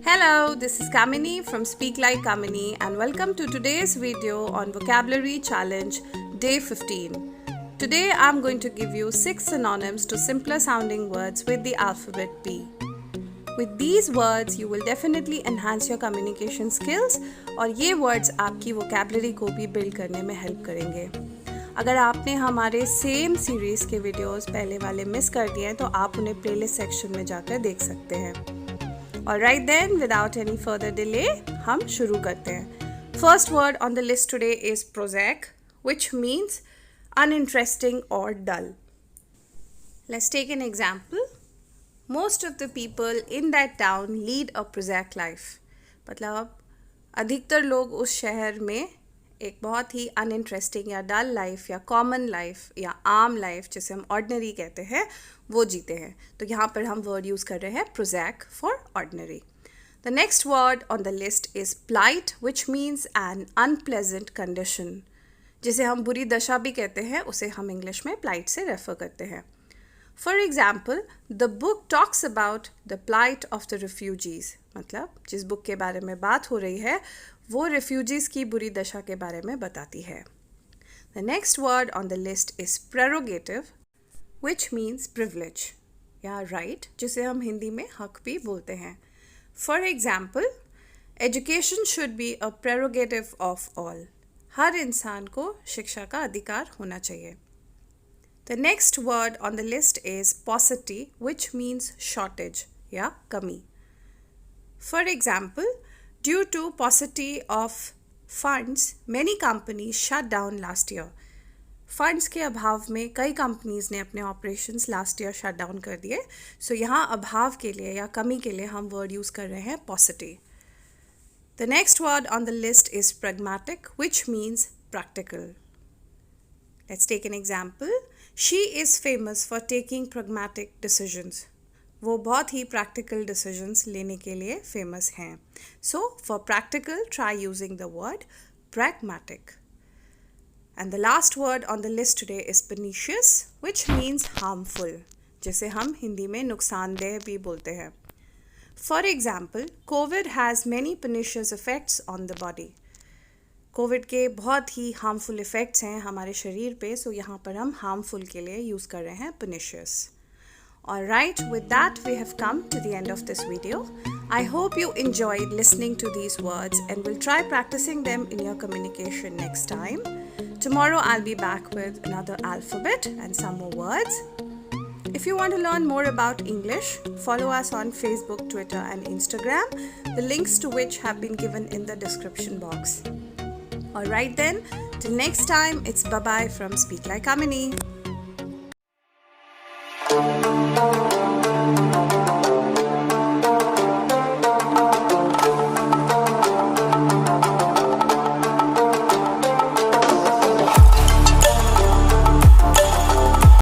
Hello, this is Kamini from Speak Like Kamini and welcome to today's video on Vocabulary Challenge Day 15. Today I'm going to give you 6 synonyms to simpler sounding words with the alphabet P. With these words, you will definitely enhance your communication skills और ये words आपकी vocabulary को भी build करने में help करेंगे. अगर आपने हमारे सेम सीरीज़ के वीडियोस पहले वाले मिस कर दिए हैं तो आप उन्हें प्लेलिस्ट सेक्शन में जाकर देख सकते हैं. Alright then, without any further delay, हम शुरू करते हैं. First word on the list today is prosaic, which means uninteresting or dull. Let's take an example. Most of the people in that town lead a prosaic life. मतलब अधिकतर लोग उस शहर में एक बहुत ही अनइंटरेस्टिंग या डल लाइफ या कॉमन लाइफ या आम लाइफ जिसे हम ऑर्डिनरी कहते हैं वो जीते हैं. तो यहाँ पर हम वर्ड यूज़ कर रहे हैं prosaic for ordinary. The next word on the list is plight which means an unpleasant condition. जिसे हम बुरी दशा भी कहते हैं उसे हम इंग्लिश में प्लाइट से रेफर करते हैं. For example, the book talks about the plight of the refugees. मतलब जिस बुक के बारे में बात हो रही है वो रिफ्यूजीज़ की बुरी दशा के बारे में बताती है. The next word on the list is prerogative which means privilege या राइट, जिसे हम हिंदी में हक भी बोलते हैं. For example, education should be a prerogative of all. हर इंसान को शिक्षा का अधिकार होना चाहिए. The next word on the list is paucity which means shortage या कमी. For example, due to paucity of funds, many companies shut down last year. Funds के अभाव में कई कंपनीज ने अपने operations last year shut down कर दिए. सो यहाँ अभाव के लिए या कमी के लिए हम वर्ड यूज़ कर रहे हैं paucity. The next word on the list is pragmatic, which means practical. Let's take an example. She is famous for taking pragmatic decisions. वो बहुत ही प्रैक्टिकल डिसीजंस लेने के लिए फेमस हैं. So for practical try using the word pragmatic. And the last word on the list today is pernicious, which means harmful, जिसे हम हिंदी में नुकसानदेह भी बोलते हैं. For example, COVID has many pernicious effects on the body. Covid के बहुत ही harmful effects हैं हमारे शरीर पे. सो यहाँ पर हम हार्मफुल के लिए यूज़ कर रहे हैं pernicious. Alright, with that we have come to the end of this video. I hope you enjoyed listening to these words and will try practicing them in your communication next time. Tomorrow I'll be back with another alphabet and some more words. If you want to learn more about English, follow us on Facebook, Twitter and Instagram, the links to which have been given in the description box. Alright then, till next time, it's bye-bye from Speak Like Kamini.